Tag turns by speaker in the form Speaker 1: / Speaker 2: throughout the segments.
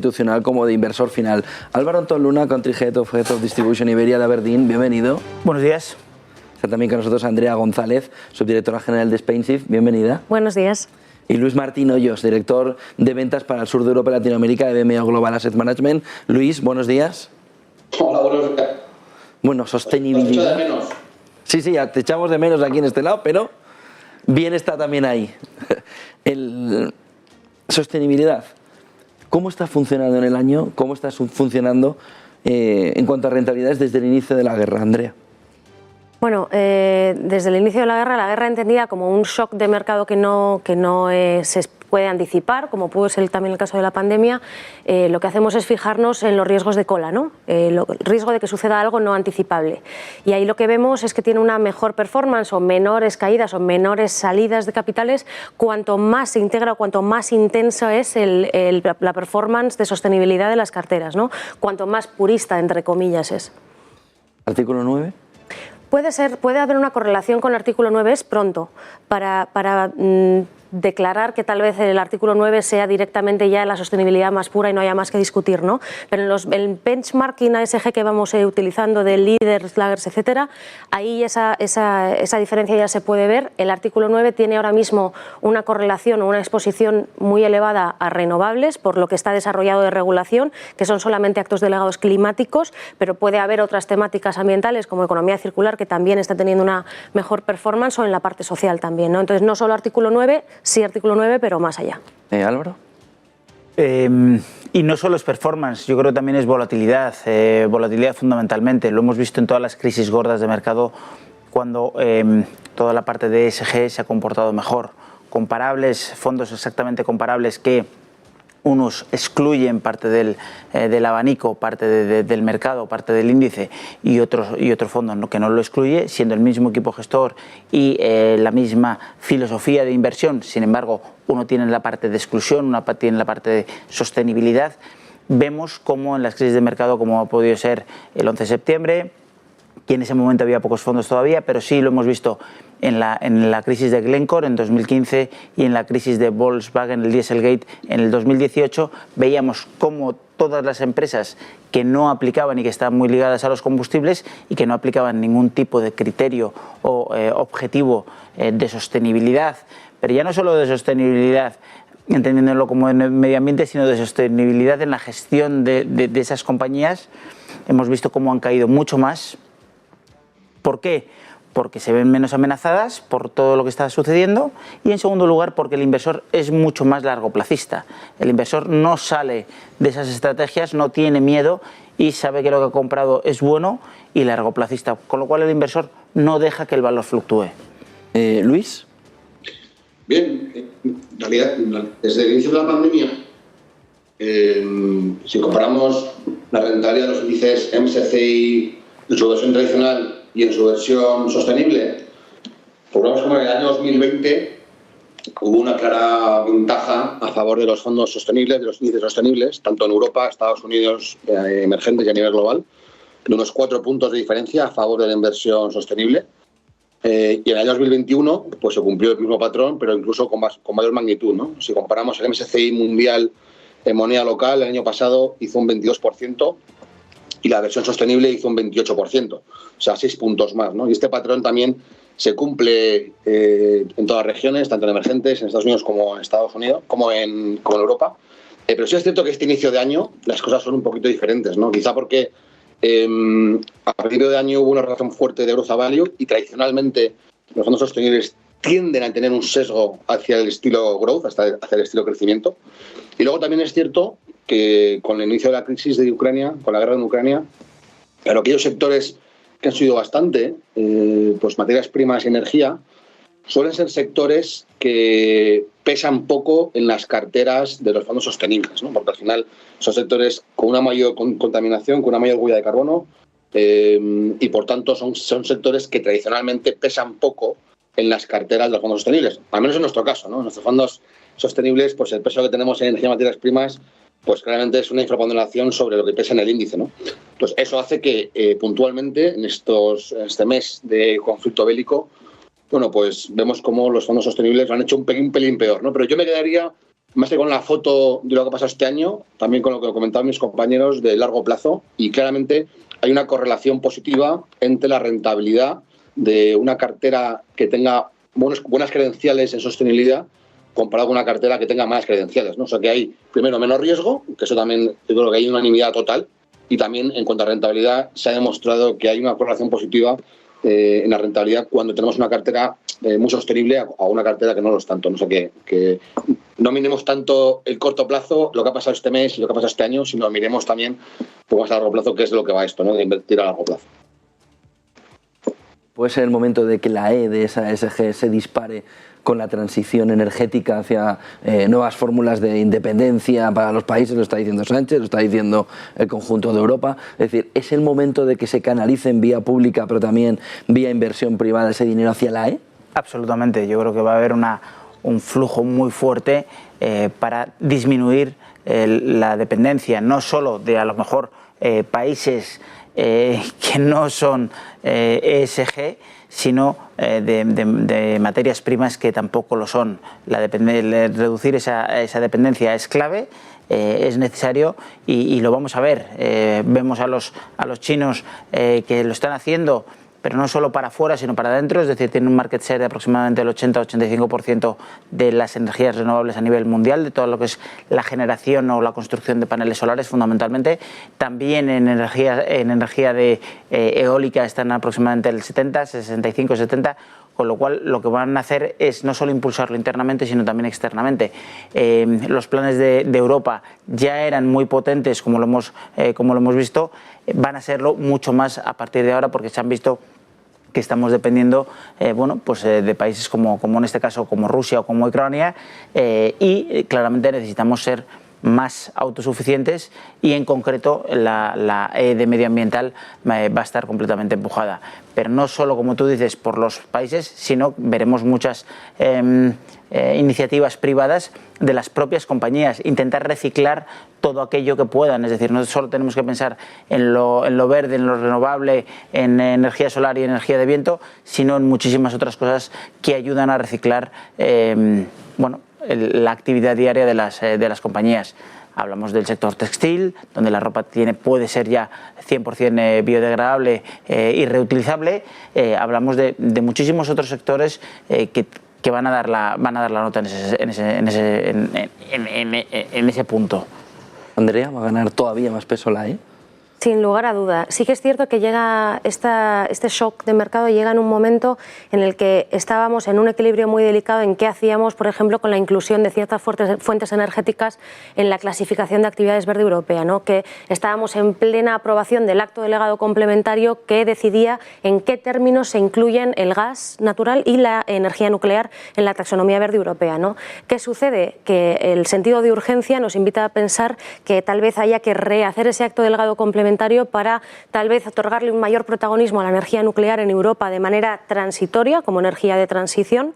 Speaker 1: institucional como de inversor final. Álvaro Antón Luna, Country Head of Distribution Iberia de Aberdeen, bienvenido.
Speaker 2: Buenos días.
Speaker 1: Está también con nosotros Andrea González, subdirectora general de Spainship, bienvenida.
Speaker 3: Buenos días.
Speaker 1: Y Luis Martín Hoyos, director de ventas para el sur de Europa y Latinoamérica de BMO Global Asset Management. Luis, buenos días.
Speaker 4: Hola, buenos días.
Speaker 1: Bueno, sostenibilidad.
Speaker 4: ¿Te echo de menos?
Speaker 1: Sí, ya te echamos de menos aquí en este lado, pero bien está también ahí. Sostenibilidad. ¿Cómo está funcionando en el año? ¿Cómo está funcionando en cuanto a rentabilidades desde el inicio de la guerra, Andrea?
Speaker 3: Bueno, desde el inicio de la guerra entendida como un shock de mercado que no se puede anticipar, como pudo ser también el caso de la pandemia, lo que hacemos es fijarnos en los riesgos de cola, ¿no? El riesgo de que suceda algo no anticipable. Y ahí lo que vemos es que tiene una mejor performance o menores caídas o menores salidas de capitales cuanto más se integra o cuanto más intensa es la performance de sostenibilidad de las carteras, ¿no? Cuanto más purista, entre comillas, es.
Speaker 1: Artículo 9.
Speaker 3: Puede haber una correlación con el artículo 9, es pronto, para declarar que tal vez el artículo 9 sea directamente ya la sostenibilidad más pura y no haya más que discutir, ¿no? Pero en el benchmarking ASG que vamos utilizando de líderes, lagers, etcétera, ahí esa diferencia ya se puede ver. El artículo 9 tiene ahora mismo una correlación o una exposición muy elevada a renovables, por lo que está desarrollado de regulación, que son solamente actos delegados climáticos, pero puede haber otras temáticas ambientales como economía circular que también está teniendo una mejor performance, o en la parte social también, ¿no? Entonces no solo artículo 9, sí artículo 9, pero más allá.
Speaker 1: Álvaro.
Speaker 2: Y no solo es performance, yo creo que también es volatilidad, volatilidad fundamentalmente. Lo hemos visto en todas las crisis gordas de mercado cuando toda la parte de ESG se ha comportado mejor. Comparables, fondos exactamente comparables que unos excluyen parte del abanico, parte del mercado, parte del índice, y otro fondo que no lo excluye, siendo el mismo equipo gestor y la misma filosofía de inversión. Sin embargo, uno tiene la parte de exclusión, uno tiene la parte de sostenibilidad. Vemos cómo en las crisis de mercado, como ha podido ser el 11 de septiembre, que en ese momento había pocos fondos todavía, pero sí lo hemos visto en la crisis de Glencore en 2015 y en la crisis de Volkswagen, el Dieselgate, en el 2018, veíamos cómo todas las empresas que no aplicaban y que estaban muy ligadas a los combustibles y que no aplicaban ningún tipo de criterio o objetivo de sostenibilidad, pero ya no solo de sostenibilidad, entendiéndolo como en medio ambiente, sino de sostenibilidad en la gestión de esas compañías, hemos visto cómo han caído mucho más. ¿Por qué? Porque se ven menos amenazadas por todo lo que está sucediendo, y en segundo lugar porque el inversor es mucho más largoplacista. El inversor no sale de esas estrategias, no tiene miedo y sabe que lo que ha comprado es bueno y largoplacista, con lo cual el inversor no deja que el valor fluctúe.
Speaker 1: Luis.
Speaker 4: Bien, en realidad, desde el inicio de la pandemia, si comparamos la rentabilidad de los índices MSCI en su versión tradicional y en su versión sostenible, pues vemos como en el año 2020 hubo una clara ventaja a favor de los fondos sostenibles, de los índices sostenibles, tanto en Europa, Estados Unidos, emergentes y a nivel global, de unos 4 puntos de diferencia a favor de la inversión sostenible. Y en el año 2021 pues se cumplió el mismo patrón, pero incluso con mayor magnitud, ¿no? Si comparamos el MSCI mundial en moneda local, el año pasado hizo un 22%, y la versión sostenible hizo un 28%, o sea, 6 puntos más, ¿no? Y este patrón también se cumple en todas las regiones, tanto en emergentes, en Estados Unidos como en Estados Unidos, como en Europa. Pero sí es cierto que este inicio de año las cosas son un poquito diferentes, ¿no? Quizá porque a principio de año hubo una relación fuerte de growth a value, y tradicionalmente los fondos sostenibles tienden a tener un sesgo hacia el estilo growth, hacia el estilo crecimiento. Y luego también es cierto que con el inicio de la crisis de Ucrania, con la guerra en Ucrania, pero aquellos sectores que han subido bastante, pues materias primas y energía, suelen ser sectores que pesan poco en las carteras de los fondos sostenibles, ¿no? Porque al final son sectores con una mayor contaminación, con una mayor huella de carbono, y por tanto son sectores que tradicionalmente pesan poco en las carteras de los fondos sostenibles, al menos en nuestro caso, ¿no? En nuestros fondos sostenibles, pues el peso que tenemos en energía y materias primas, pues claramente es una infraponderación sobre lo que pesa en el índice, ¿no? Pues eso hace que puntualmente en este mes de conflicto bélico, bueno, pues vemos cómo los fondos sostenibles lo han hecho un pelín peor, ¿no? Pero yo me quedaría más que con la foto de lo que ha pasado este año, también con lo que comentaban mis compañeros de largo plazo, y claramente hay una correlación positiva entre la rentabilidad de una cartera que tenga buenas credenciales en sostenibilidad comparado con una cartera que tenga malas credenciales, ¿no? O sea que hay, primero, menos riesgo, que eso también yo creo que hay unanimidad total, y también en cuanto a rentabilidad se ha demostrado que hay una correlación positiva en la rentabilidad cuando tenemos una cartera muy sostenible a una cartera que no lo es tanto. No sé, que no miremos tanto el corto plazo, lo que ha pasado este mes y lo que ha pasado este año, sino miremos también pues, más a largo plazo, que es de lo que va esto, ¿no? De invertir a largo plazo.
Speaker 1: ¿Puede ser el momento de que la E de esa ESG se dispare con la transición energética hacia nuevas fórmulas de independencia para los países? Lo está diciendo Sánchez, lo está diciendo el conjunto de Europa. Es decir, ¿es el momento de que se canalice en vía pública, pero también vía inversión privada, ese dinero hacia la E?
Speaker 2: Absolutamente. Yo creo que va a haber un flujo muy fuerte para disminuir la dependencia, no solo de a lo mejor países que no son ESG, sino de materias primas que tampoco lo son. Reducir esa dependencia es clave, es necesario y lo vamos a ver. Vemos a los chinos que lo están haciendo, pero no solo para afuera, sino para adentro, es decir, tiene un market share de aproximadamente el 80-85% de las energías renovables a nivel mundial, de todo lo que es la generación o la construcción de paneles solares, fundamentalmente. También en energía eólica están aproximadamente el 65-70%, con lo cual lo que van a hacer es no solo impulsarlo internamente, sino también externamente. Los planes de Europa ya eran muy potentes, como lo hemos visto, van a serlo mucho más a partir de ahora, porque se han visto que estamos dependiendo de países como en este caso como Rusia o como Ucrania, y claramente necesitamos ser más autosuficientes, y en concreto la E de medioambiental va a estar completamente empujada. Pero no solo, como tú dices, por los países, sino veremos muchas iniciativas privadas de las propias compañías, intentar reciclar todo aquello que puedan. Es decir, no solo tenemos que pensar en lo verde, en lo renovable, en energía solar y energía de viento, sino en muchísimas otras cosas que ayudan a reciclar la actividad diaria de las compañías. Hablamos del sector textil, donde la ropa puede ser ya 100% biodegradable y reutilizable. Hablamos de muchísimos otros sectores que van a dar la nota en ese punto.
Speaker 1: Andrea, ¿va a ganar todavía más peso la E?
Speaker 3: Sin lugar a duda. Sí que es cierto que llega este shock de mercado llega en un momento en el que estábamos en un equilibrio muy delicado en qué hacíamos, por ejemplo, con la inclusión de ciertas fuentes energéticas en la clasificación de actividades verde europea, ¿no? Que estábamos en plena aprobación del acto delegado complementario que decidía en qué términos se incluyen el gas natural y la energía nuclear en la taxonomía verde europea, ¿no? ¿Qué sucede? Que el sentido de urgencia nos invita a pensar que tal vez haya que rehacer ese acto delegado complementario para tal vez otorgarle un mayor protagonismo a la energía nuclear en Europa de manera transitoria, como energía de transición,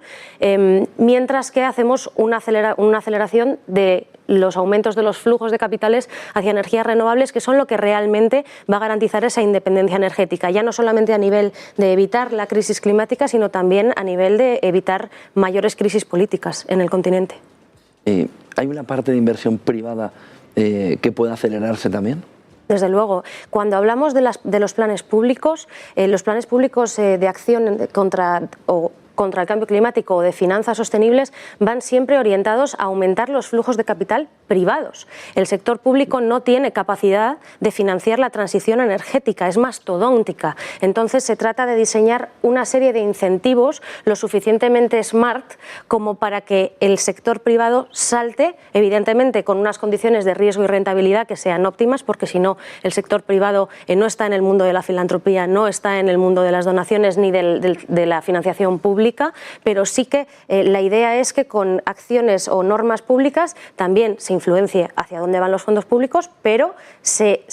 Speaker 3: mientras que hacemos una aceleración de los aumentos de los flujos de capitales hacia energías renovables, que son lo que realmente va a garantizar esa independencia energética, ya no solamente a nivel de evitar la crisis climática, sino también a nivel de evitar mayores crisis políticas en el continente.
Speaker 1: ¿Hay una parte de inversión privada que pueda acelerarse también?
Speaker 3: Desde luego. Cuando hablamos de los planes públicos de acción contra el cambio climático o de finanzas sostenibles van siempre orientados a aumentar los flujos de capital privados. El sector público no tiene capacidad de financiar la transición energética, es mastodóntica. Entonces se trata de diseñar una serie de incentivos lo suficientemente smart como para que el sector privado salte, evidentemente con unas condiciones de riesgo y rentabilidad que sean óptimas, porque si no el sector privado no está en el mundo de la filantropía, no está en el mundo de las donaciones ni de la financiación pública, pero sí que la idea es que con acciones o normas públicas también se influencie hacia dónde van los fondos públicos, pero se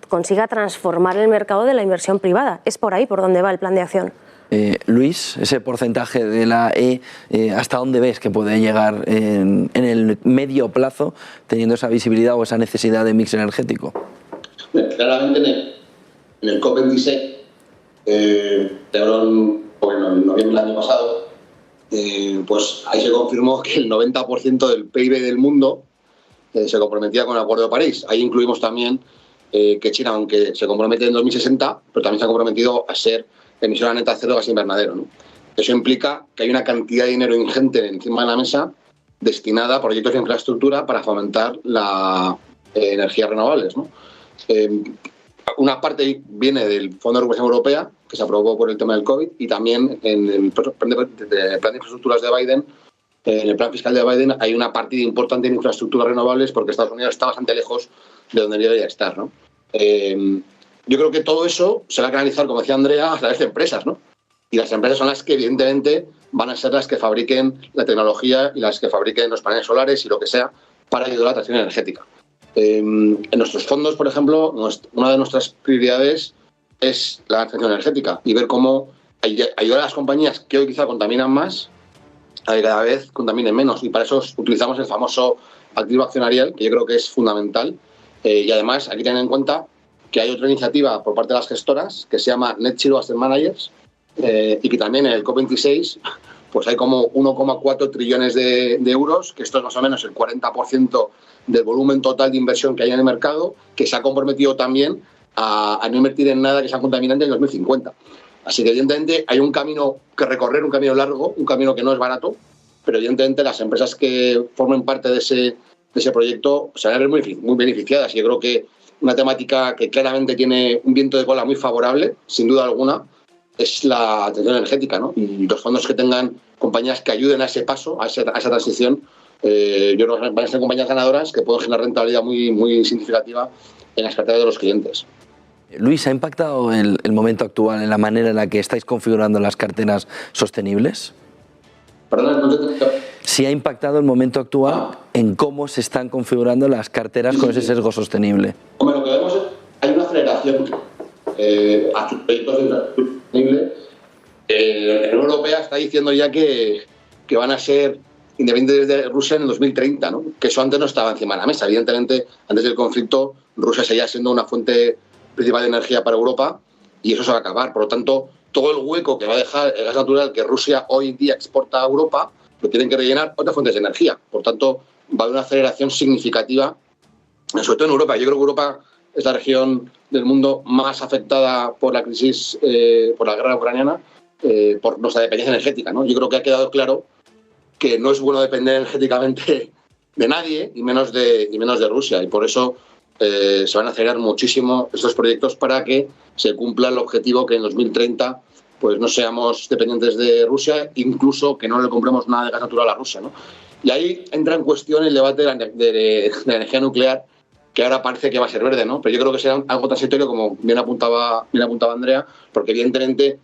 Speaker 3: consiga transformar el mercado de la inversión privada. Es por ahí por donde va el plan de acción.
Speaker 1: Luis, ese porcentaje de la E, ¿hasta dónde ves que puede llegar en el medio plazo, teniendo esa visibilidad o esa necesidad de mix energético?
Speaker 4: Claramente en el COP26, en noviembre del año pasado, pues ahí se confirmó que el 90% del PIB del mundo se comprometía con el Acuerdo de París. Ahí incluimos también que China, aunque se compromete en 2060, pero también se ha comprometido a ser emisora neta cero de gas invernadero, ¿no? Eso implica que hay una cantidad de dinero ingente encima de la mesa destinada a proyectos de infraestructura para fomentar las energías renovables, ¿no? Una parte viene del Fondo de Recuperación Europea, que se aprobó por el tema del COVID, y también en el plan de infraestructuras de Biden, en el plan fiscal de Biden, hay una partida importante en infraestructuras renovables porque Estados Unidos está bastante lejos de donde debería estar, ¿no? Yo creo que todo eso se va a canalizar, como decía Andrea, a través de empresas, ¿no? Y las empresas son las que, evidentemente, van a ser las que fabriquen la tecnología y las que fabriquen los paneles solares y lo que sea para ayudar a la transición energética. En nuestros fondos, por ejemplo, una de nuestras prioridades es la transición energética y ver cómo ayudar a las compañías que hoy quizá contaminan más a que cada vez contaminen menos. Y para eso utilizamos el famoso activo accionarial, que yo creo que es fundamental. Y además, hay que tener en cuenta que hay otra iniciativa por parte de las gestoras que se llama Net Zero Asset Managers, y que también en el COP26 pues hay como 1,4 trillones de euros, que esto es más o menos el 40% del volumen total de inversión que hay en el mercado, que se ha comprometido también a no invertir en nada que sea contaminante en 2050. Así que evidentemente hay un camino que recorrer, un camino largo, un camino que no es barato, pero evidentemente las empresas que formen parte de ese proyecto se van a ver muy beneficiadas. Y yo creo que una temática que claramente tiene un viento de cola muy favorable, sin duda alguna, es la transición energética, ¿no? Y los fondos que tengan compañías que ayuden a ese paso, a esa transición, yo creo que van a ser compañías ganadoras que pueden generar rentabilidad muy significativa en las carteras de los clientes.
Speaker 1: Luis, ¿ha impactado el momento actual en la manera en la que estáis configurando las carteras sostenibles?
Speaker 4: Perdón, no te...
Speaker 1: ¿Sí ha impactado el momento actual en cómo se están configurando las carteras con ese sesgo sostenible?
Speaker 4: Hombre, lo que vemos es que hay una aceleración a sus proyectos de infraestructura sostenible. La Unión Europea está diciendo ya que van a ser independientes de Rusia en el 2030, ¿no? Que eso antes no estaba encima de la mesa. Evidentemente, antes del conflicto, Rusia seguía siendo una fuente principal de energía para Europa y eso se va a acabar. Por lo tanto, todo el hueco que va a dejar el gas natural que Rusia hoy en día exporta a Europa lo tienen que rellenar otras fuentes de energía. Por tanto, va a haber una aceleración significativa, sobre todo en Europa. Yo creo que Europa es la región del mundo más afectada por la crisis, por la guerra ucraniana, por nuestra dependencia energética, ¿no? Yo creo que ha quedado claro que no es bueno depender energéticamente de nadie y menos de Rusia. Y por eso se van a acelerar muchísimo estos proyectos para que se cumpla el objetivo que en 2030 pues no seamos dependientes de Rusia, incluso que no le compremos nada de gas natural a Rusia, ¿no? Y ahí entra en cuestión el debate de la energía nuclear, que ahora parece que va a ser verde, ¿no? Pero yo creo que será algo transitorio, como bien apuntaba Andrea, porque evidentemente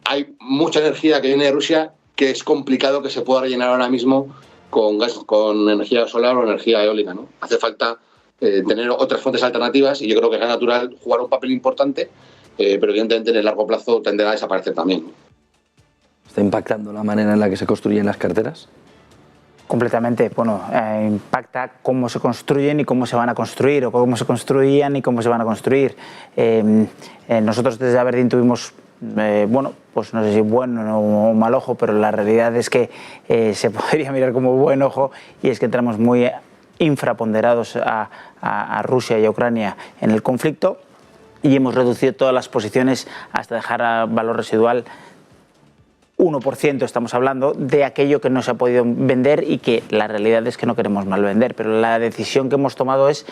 Speaker 4: hay mucha energía que viene de Rusia que es complicado que se pueda rellenar ahora mismo con gas, con energía solar o energía eólica, ¿no? Hace falta tener otras fuentes alternativas y yo creo que el gas natural jugará un papel importante, pero evidentemente en el largo plazo tenderá a desaparecer también, ¿no?
Speaker 1: ¿Está impactando la manera en la que se construyen las carteras?
Speaker 2: Completamente. Bueno, impacta cómo se construyen y cómo se van a construir, o cómo se construían y cómo se van a construir. Nosotros desde Aberdeen tuvimos, bueno, pues no sé si bueno o mal ojo, pero la realidad es que se podría mirar como buen ojo, y es que entramos muy infraponderados a Rusia y a Ucrania en el conflicto, y hemos reducido todas las posiciones hasta dejar a valor residual 1%, estamos hablando, de aquello que no se ha podido vender, y que la realidad es que no queremos mal vender, pero la decisión que hemos tomado es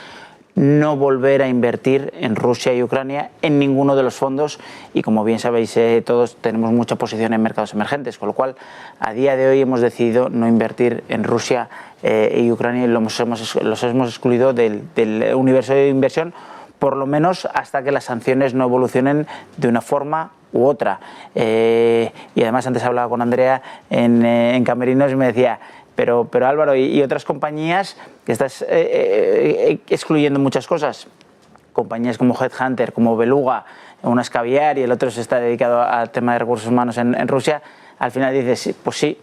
Speaker 2: no volver a invertir en Rusia y Ucrania en ninguno de los fondos, y como bien sabéis todos tenemos mucha posición en mercados emergentes, con lo cual a día de hoy hemos decidido no invertir en Rusia y Ucrania, y los hemos excluido del universo de inversión, por lo menos hasta que las sanciones no evolucionen de una forma u otra. Y además antes hablaba con Andrea en Camerinos y me decía, pero Álvaro, ¿y otras compañías que estás excluyendo muchas cosas? Compañías como Headhunter, como Beluga, una es Caviar y el otro se está dedicado al tema de recursos humanos en Rusia. Al final dices, pues sí,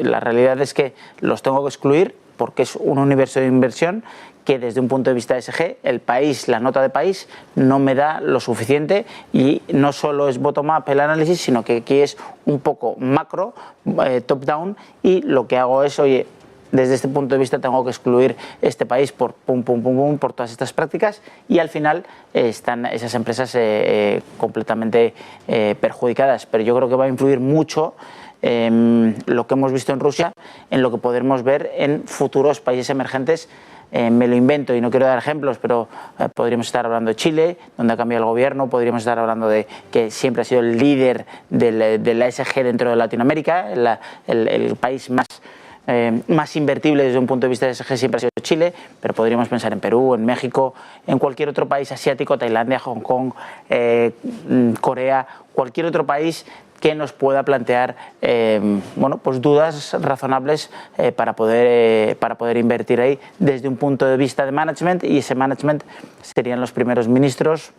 Speaker 2: la realidad es que los tengo que excluir porque es un universo de inversión que desde un punto de vista de ESG, el país, la nota de país, no me da lo suficiente y no solo es bottom-up el análisis, sino que aquí es un poco macro, top-down, y lo que hago es, oye, desde este punto de vista tengo que excluir este país por por todas estas prácticas, y al final están esas empresas completamente perjudicadas. Pero yo creo que va a influir mucho lo que hemos visto en Rusia, en lo que podremos ver en futuros países emergentes. Me lo invento y no quiero dar ejemplos, pero podríamos estar hablando de Chile, donde ha cambiado el gobierno, podríamos estar hablando de que siempre ha sido el líder de la ESG dentro de Latinoamérica, el país más invertible desde un punto de vista de ESG siempre ha sido Chile, pero podríamos pensar en Perú, en México, en cualquier otro país asiático, Tailandia, Hong Kong, Corea, cualquier otro país que nos pueda plantear pues dudas razonables para poder invertir ahí desde un punto de vista de management, y ese management serían los primeros ministros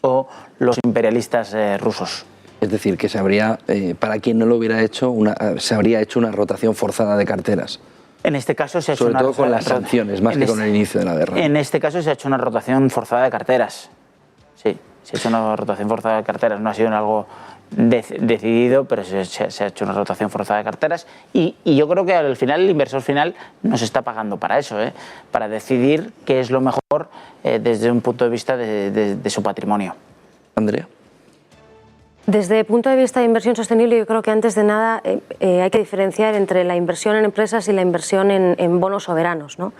Speaker 2: o los imperialistas rusos.
Speaker 1: Es decir, que se habría, para quien no lo hubiera hecho, se habría hecho una rotación forzada de carteras.
Speaker 2: En este caso se ha hecho
Speaker 1: sobre todo con las sanciones, más que con el inicio de la guerra.
Speaker 2: En este caso se ha hecho una rotación forzada de carteras. Sí, se ha hecho una rotación forzada de carteras. No ha sido algo decidido, pero se ha hecho una rotación forzada de carteras. Y yo creo que al final el inversor final nos está pagando para eso, para decidir qué es lo mejor desde un punto de vista de su patrimonio.
Speaker 1: Andrea.
Speaker 3: Desde el punto de vista de inversión sostenible, yo creo que antes de nada hay que diferenciar entre la inversión en empresas y la inversión en bonos soberanos, ¿no?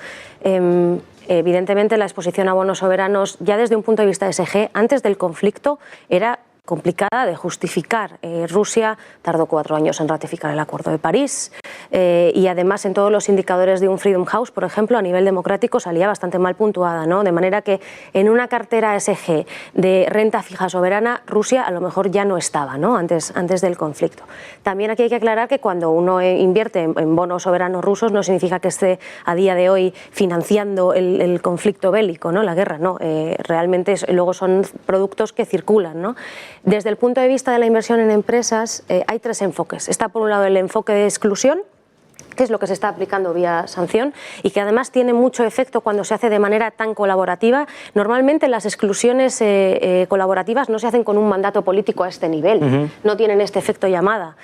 Speaker 3: Evidentemente, la exposición a bonos soberanos, ya desde un punto de vista de ESG, antes del conflicto, era complicada de justificar. Rusia tardó 4 años en ratificar el Acuerdo de París y además en todos los indicadores de un Freedom House, por ejemplo, a nivel democrático salía bastante mal puntuada, ¿no? De manera que en una cartera ESG de renta fija soberana, Rusia a lo mejor ya no estaba, ¿no? Antes del conflicto. También aquí hay que aclarar que cuando uno invierte en bonos soberanos rusos no significa que esté a día de hoy financiando el conflicto bélico, ¿no? La guerra, no. Realmente luego son productos que circulan, ¿no? Desde el punto de vista de la inversión en empresas hay 3 enfoques. Está por un lado el enfoque de exclusión, que es lo que se está aplicando vía sanción y que además tiene mucho efecto cuando se hace de manera tan colaborativa. Normalmente las exclusiones colaborativas no se hacen con un mandato político a este nivel, no tienen este efecto llamada.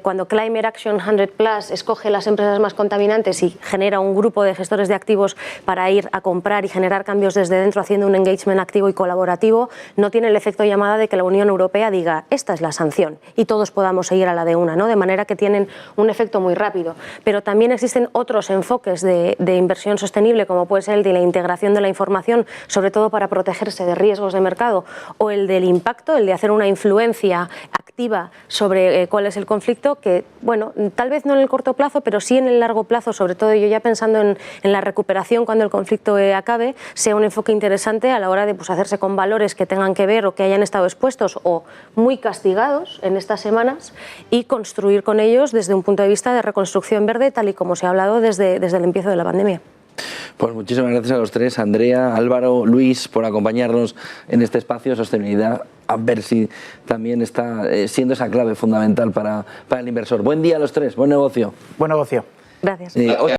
Speaker 3: Cuando Climate Action 100 Plus escoge las empresas más contaminantes y genera un grupo de gestores de activos para ir a comprar y generar cambios desde dentro haciendo un engagement activo y colaborativo, no tiene el efecto llamada de que la Unión Europea diga esta es la sanción y todos podamos seguir a la de una, ¿no? De manera que tienen un efecto muy rápido. Pero también existen otros enfoques de inversión sostenible, como puede ser el de la integración de la información, sobre todo para protegerse de riesgos de mercado, o el del impacto, el de hacer una influencia activa sobre cuál es el conflicto, que, bueno, tal vez no en el corto plazo, pero sí en el largo plazo, sobre todo yo ya pensando en la recuperación cuando el conflicto acabe, sea un enfoque interesante a la hora de hacerse con valores que tengan que ver o que hayan estado expuestos o muy castigados en estas semanas y construir con ellos desde un punto de vista de reconstrucción verde, tal y como se ha hablado desde el empiezo de la pandemia.
Speaker 1: Pues muchísimas gracias a los 3, Andrea, Álvaro, Luis, por acompañarnos en este espacio de sostenibilidad. A ver si también está siendo esa clave fundamental para el inversor. Buen día a los 3, buen negocio.
Speaker 2: Buen negocio.
Speaker 3: Gracias.